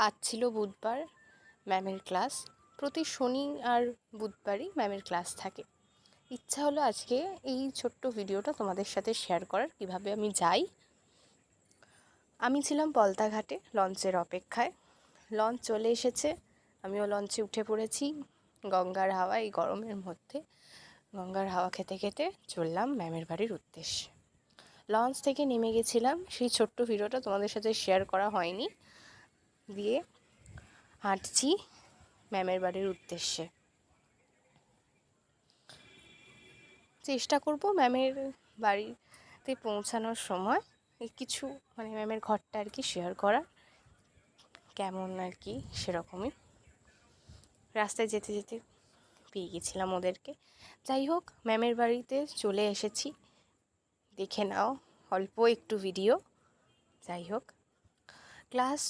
আজ ছিল বুধবার, ম্যামের ক্লাস। প্রতি শনি আর বুধবারই ম্যামের ক্লাস থাকে। ইচ্ছা হলো আজকে এই ছোট্ট ভিডিওটা তোমাদের সাথে শেয়ার করার, কিভাবে আমি যাই। আমি ছিলাম পলতাঘাটে লঞ্চের অপেক্ষায়। লঞ্চ চলে এসেছে, আমিও লঞ্চে উঠে পড়েছি। গঙ্গার হাওয়া, এই গরমের মধ্যে গঙ্গার হাওয়া খেতে খেতে চললাম ম্যামের বাড়ির উদ্দেশ্যে। লঞ্চ থেকে নেমে গেছিলাম, সেই ছোট্ট ভিডিওটা তোমাদের সাথে শেয়ার করা হয়নি। দিয়ে হাঁটছি ম্যামের বাড়ির উদ্দেশ্যে। চেষ্টা করব ম্যামের বাড়িতে পৌঁছানোর সময় কিছু ম্যামের ঘরটা আর কি শেয়ার করার, কেমন আর কি সেরকমই। রাস্তায় যেতে যেতে পেয়ে গেছিলাম ওদেরকে। যাই হোক, ম্যামের বাড়িতে চলে এসেছি, দেখে নাও অল্প একটু ভিডিও। যাই হোক, ক্লাস